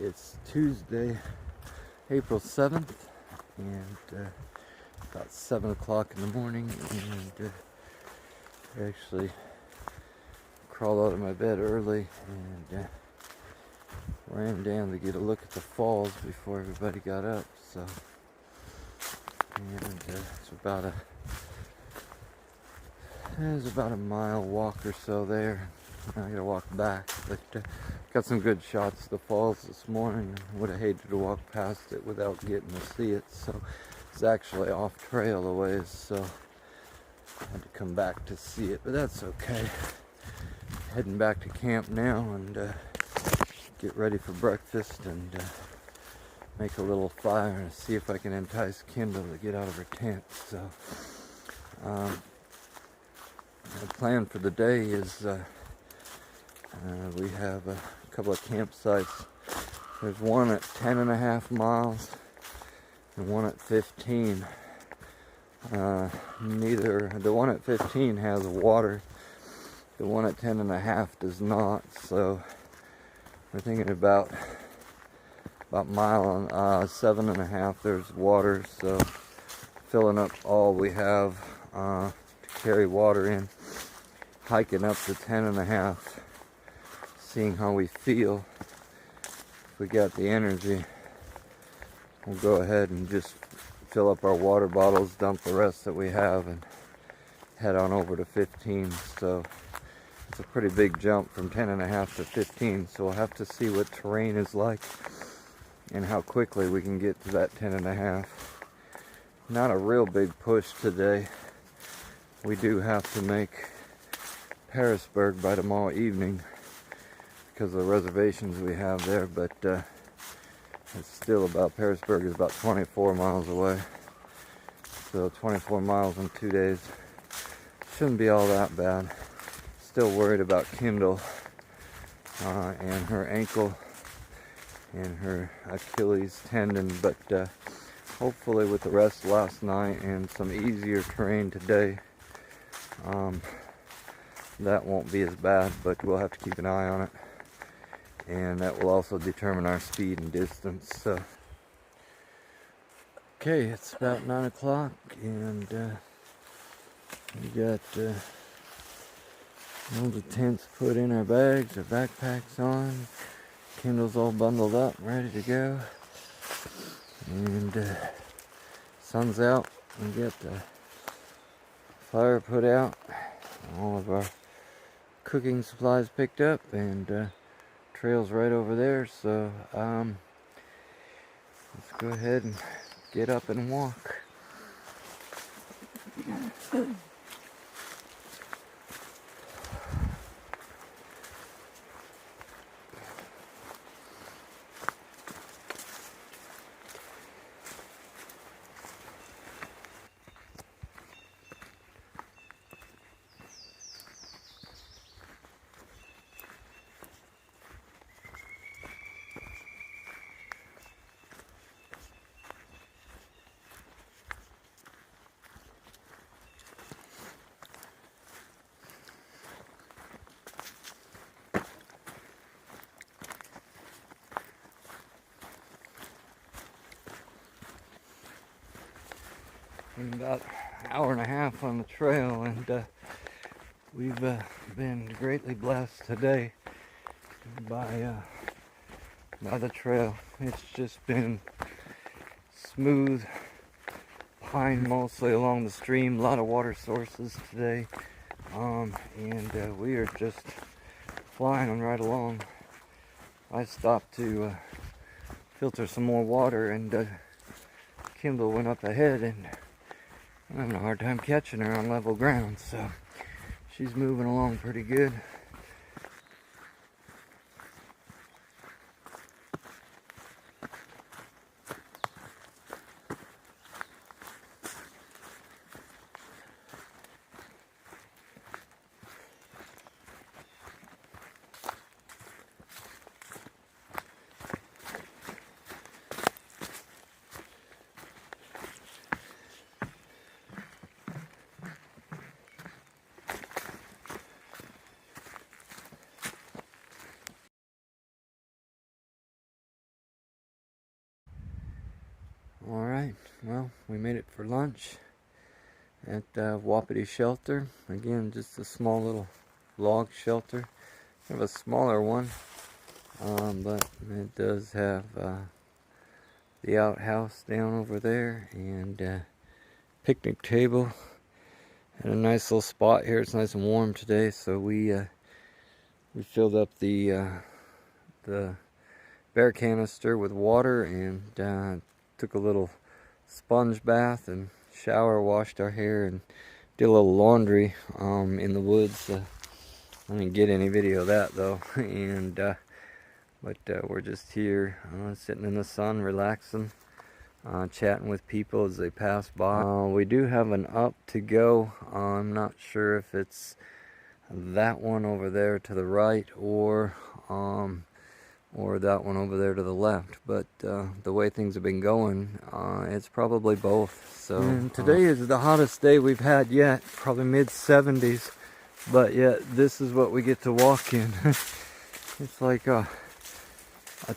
It's Tuesday, April 7th, and about 7 o'clock in the morning, and I actually crawled out of my bed early and ran down to get a look at the falls before everybody got up. So, and it's about a mile walk or so there. I gotta walk back, but got some good shots of the falls this morning. Would have hated to walk past it without getting to see it. So it's actually off trail a ways, so I had to come back to see it, but that's okay. Heading back to camp now and get ready for breakfast and make a little fire and see if I can entice Kendall to get out of her tent. So the plan for the day is we have a couple of campsites. There's one at 10.5 miles and one at 15. The one at 15 has water. The one at 10.5 does not. So we're thinking about mile on 7.5. There's water. So filling up all we have to carry water in. Hiking up to 10.5. Seeing how we feel. If we got the energy, we'll go ahead and just fill up our water bottles, dump the rest that we have, and head on over to 15. So it's a pretty big jump from 10.5 to 15. So we'll have to see what terrain is like and how quickly we can get to that 10.5. Not a real big push today. We do have to make Pearisberg by tomorrow evening because of the reservations we have there, but it's still about, Pearisberg is about 24 miles away. So 24 miles in 2 days shouldn't be all that bad. Still worried about Kendall and her ankle and her Achilles tendon, but hopefully with the rest last night and some easier terrain today, that won't be as bad, but we'll have to keep an eye on it. And that will also determine our speed and distance. So, okay, it's about 9 o'clock, and we got all the tents put in our bags, our backpacks on. Kendall's all bundled up, ready to go. And sun's out. We got the fire put out. All of our cooking supplies picked up, and trail's right over there. So let's go ahead and get up and walk. About an hour and a half on the trail, and we've been greatly blessed today by the trail. It's just been smooth pine mostly along the stream, a lot of water sources today, and we are just flying right along. I stopped to filter some more water, and Kendall went up ahead, and I'm having a hard time catching her on level ground, so she's moving along pretty good. lunch at Wapiti Shelter. Again, just a small little log shelter. Kind of a smaller one, but it does have the outhouse down over there and picnic table. And a nice little spot here. It's nice and warm today, so we filled up the bear canister with water and took a little sponge bath and shower, washed our hair, and did a little laundry in the woods. I didn't get any video of that though, and but we're just here sitting in the sun, relaxing. Chatting with people as they pass by. We do have an up to go. I'm not sure if it's that one over there to the right or that one over there to the left. But the way things have been going, it's probably both. So and today is the hottest day we've had yet, probably mid-70s. But yet this is what we get to walk in. It's like a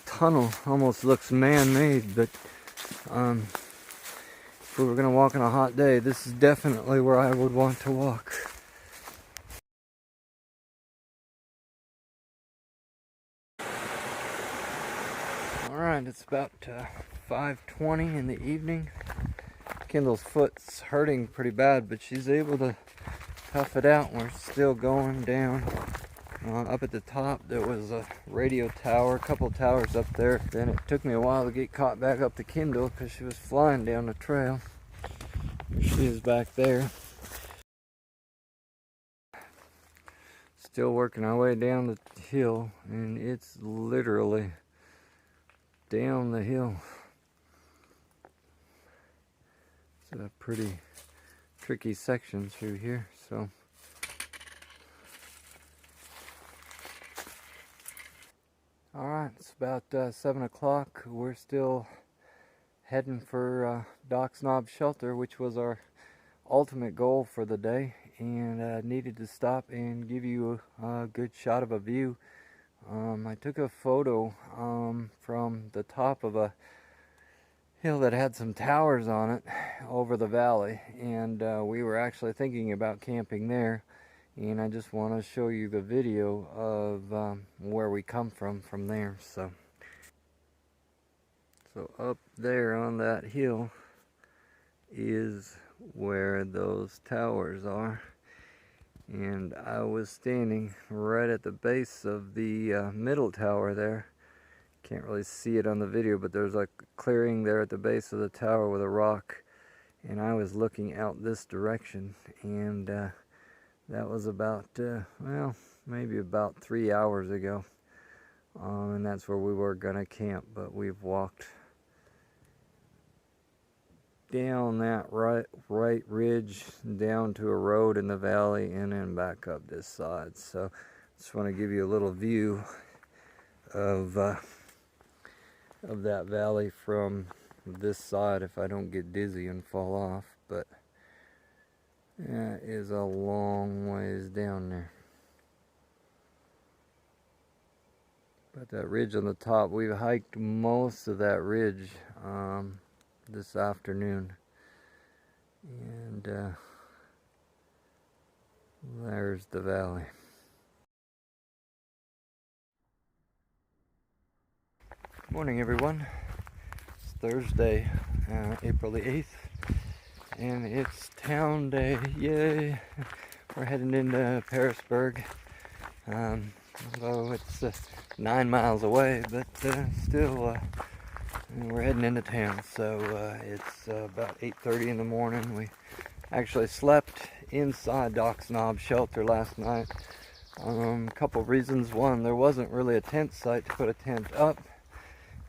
tunnel. Almost looks man-made, but if we were going to walk on a hot day, this is definitely where I would want to walk. Alright, it's about 5:20 in the evening. Kendall's foot's hurting pretty bad, but she's able to tough it out. We're still going down. Up at the top there was a radio tower, a couple of towers up there. Then it took me a while to get caught back up to Kendall because she was flying down the trail. She is back there. Still working our way down the hill, and it's literally down the hill. It's a pretty tricky section through here, so. Alright, it's about 7 o'clock. We're still heading for Doc's Knob Shelter, which was our ultimate goal for the day, and needed to stop and give you a good shot of a view. I took a photo from the top of a hill that had some towers on it over the valley, and we were actually thinking about camping there. And I just want to show you the video of where we come from there. So up there on that hill is where those towers are. And I was standing right at the base of the middle tower there. Can't really see it on the video, but there's a clearing there at the base of the tower with a rock. And I was looking out this direction, and that was about, well, maybe about 3 hours ago. And that's where we were going to camp, but we've walked down that right ridge down to a road in the valley and then back up this side. So just want to give you a little view of that valley from this side if I don't get dizzy and fall off. But that is a long ways down there. But that ridge on the top, we've hiked most of that ridge this afternoon. And there's the valley. Good morning, everyone. It's Thursday, April the 8th. And it's town day, yay! We're heading into Pearisberg, although it's 9 miles away, but still, we're heading into town. So it's about 8:30 in the morning. We actually slept inside Doc's Knob Shelter last night. A couple of reasons. One, there wasn't really a tent site to put a tent up,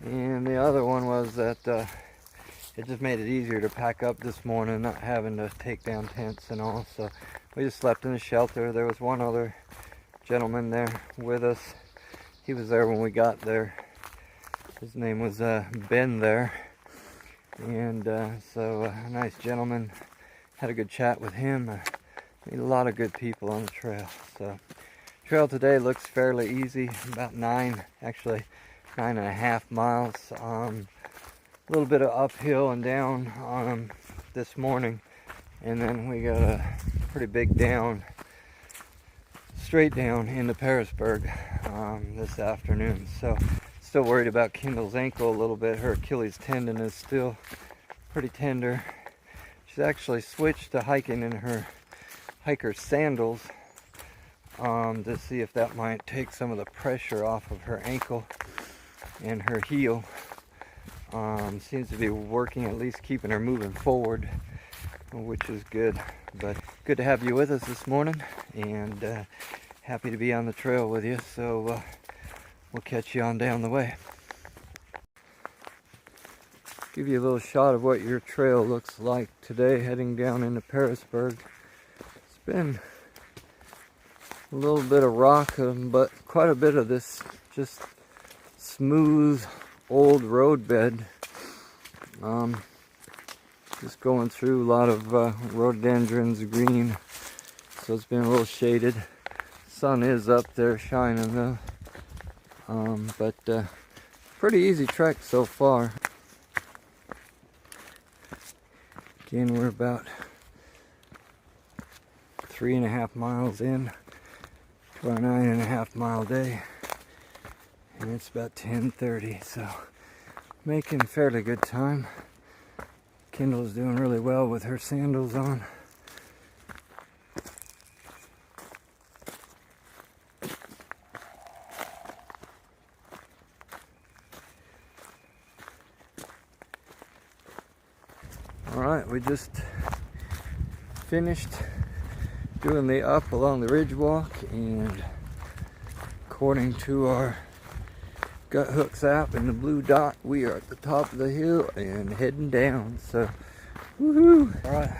and the other one was that it just made it easier to pack up this morning, not having to take down tents and all. So we just slept in the shelter. There was one other gentleman there with us. He was there when we got there. His name was Ben there. And so a nice gentleman. Had a good chat with him. Meet a lot of good people on the trail. So trail today looks fairly easy. About 9.5 miles. A little bit of uphill and down this morning, and then we got a pretty big down, straight down into Pearisberg this afternoon. So still worried about Kendall's ankle a little bit. Her Achilles tendon is still pretty tender. She's actually switched to hiking in her hiker sandals to see if that might take some of the pressure off of her ankle and her heel. Seems to be working, at least keeping her moving forward, which is good. But good to have you with us this morning, and happy to be on the trail with you. So we'll catch you on down the way. Give you a little shot of what your trail looks like today heading down into Pearisberg. It's been a little bit of rock, but quite a bit of this just smooth old road bed. Just going through a lot of rhododendrons, green, so it's been a little shaded. Sun is up there shining though, but pretty easy trek so far. Again, we're about 3.5 miles in to our 9.5 mile day, and it's about 10:30, so making fairly good time. Kendall's doing really well with her sandals on. Alright, we just finished doing the up along the ridge walk, and according to our Gut Hooks app and the blue dot, we are at the top of the hill and heading down. So woohoo! Alright,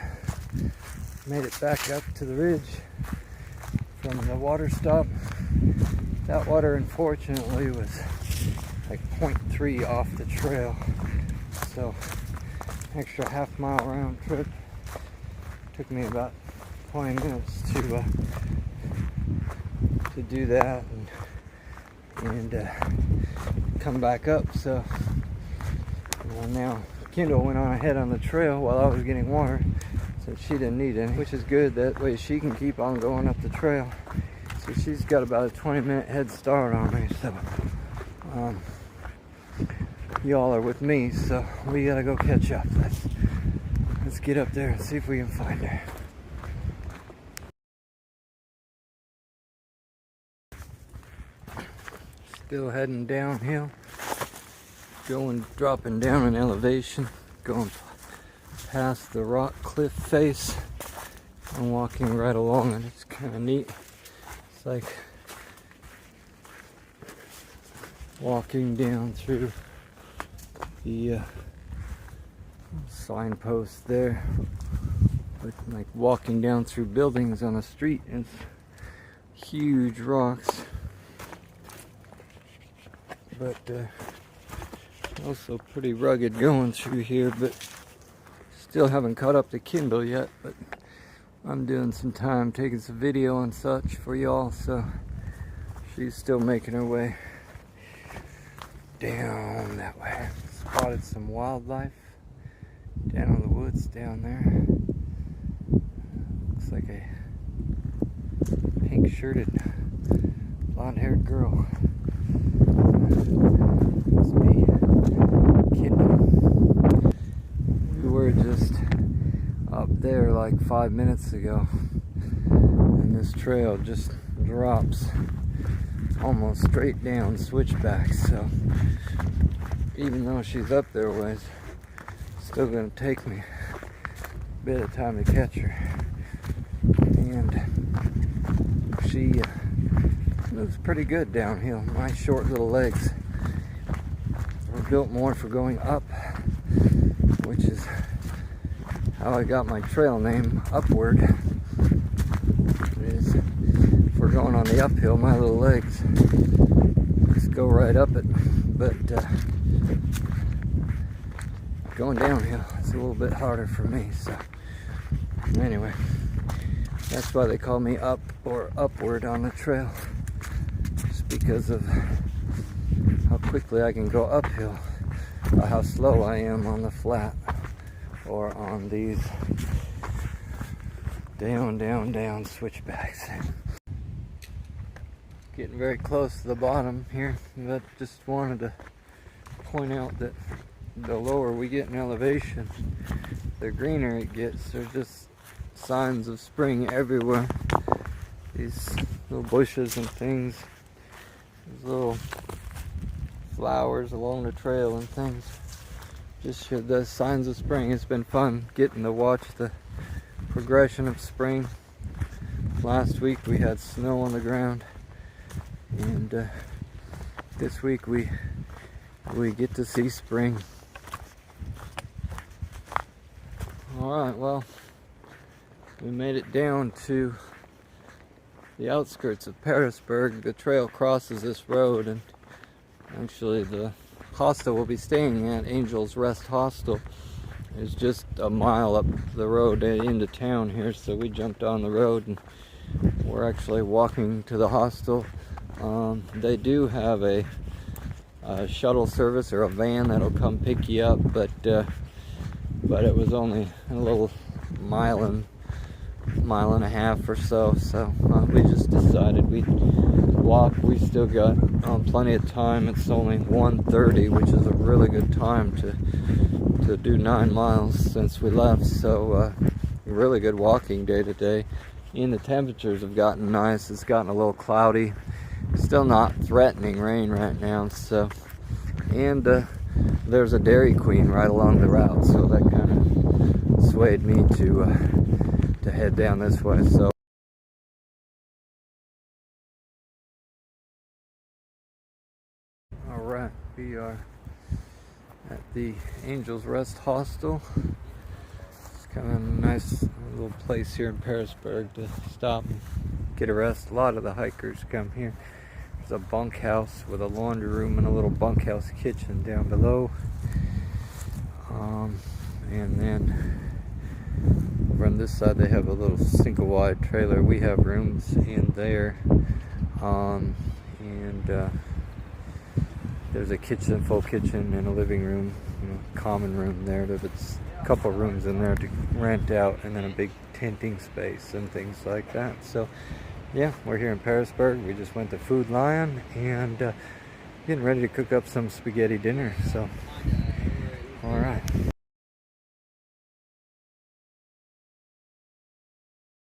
made it back up to the ridge from the water stop. That water unfortunately was like 0.3 off the trail, so extra half-mile round trip. Took me about 20 minutes to do that and come back up. So now Kendall went on ahead on the trail while I was getting water, so she didn't need any, which is good. That way she can keep on going up the trail. So she's got about a 20-minute head start on me. So y'all are with me, so we gotta go catch up. Let's get up there and see if we can find her. Still heading downhill, dropping down in elevation, going past the rock cliff face and walking right along it. It's kind of neat. It's like walking down through the signpost there, but like walking down through buildings on a street. It's huge rocks, but also pretty rugged going through here. But still haven't caught up to Kendall yet, but I'm doing some time taking some video and such for y'all, so she's still making her way down that way. Spotted some wildlife down in the woods down there. Looks like a pink shirted blonde haired girl. Must be Kendall. We were just up there like 5 minutes ago, and this trail just drops almost straight down switchbacks. So even though she's up there a ways, still gonna take me a bit of time to catch her. And she moves pretty good downhill. My short little legs were built more for going up, which is how I got my trail name, Upward. Is if we're going on the uphill, my little legs just go right up it. But going downhill, it's a little bit harder for me. So anyway, that's why they call me Up or Upward on the trail, just because of how quickly I can go uphill, how slow I am on the flat. or on these down switchbacks. Getting very close to the bottom here, but just wanted to point out that the lower we get in elevation, the greener it gets. There's just signs of spring everywhere. These little bushes and things, these little flowers along the trail and things, just show the signs of spring. It's been fun getting to watch the progression of spring. Last week we had snow on the ground, and this week we get to see spring. Alright, well, we made it down to the outskirts of Pearisberg. The trail crosses this road, and actually the hostel we'll be staying at, Angel's Rest Hostel, is just a mile up the road into town here. So we jumped on the road and we're actually walking to the hostel. They do have a shuttle service or a van that'll come pick you up, but it was only a little mile and a half or so. So we just decided we'd walk. We still got plenty of time. It's only 1:30, which is a really good time to do 9 miles since we left. So really good walking day today. And the temperatures have gotten nice. It's gotten a little cloudy. Still not threatening rain right now. So, and there's a Dairy Queen right along the route, so that kind of swayed me to head down this way. So. Alright, we are at the Angel's Rest Hostel. It's kind of a nice little place here in Pearisberg to stop and get a rest. A lot of the hikers come here. There's a bunkhouse with a laundry room and a little bunkhouse kitchen down below. And then over on this side they have a little single wide trailer. We have rooms in there. There's a kitchen, full kitchen, and a living room, common room there. There's a couple rooms in there to rent out, and then a big tenting space and things like that. So yeah, we're here in Pearisberg. We just went to Food Lion and getting ready to cook up some spaghetti dinner. So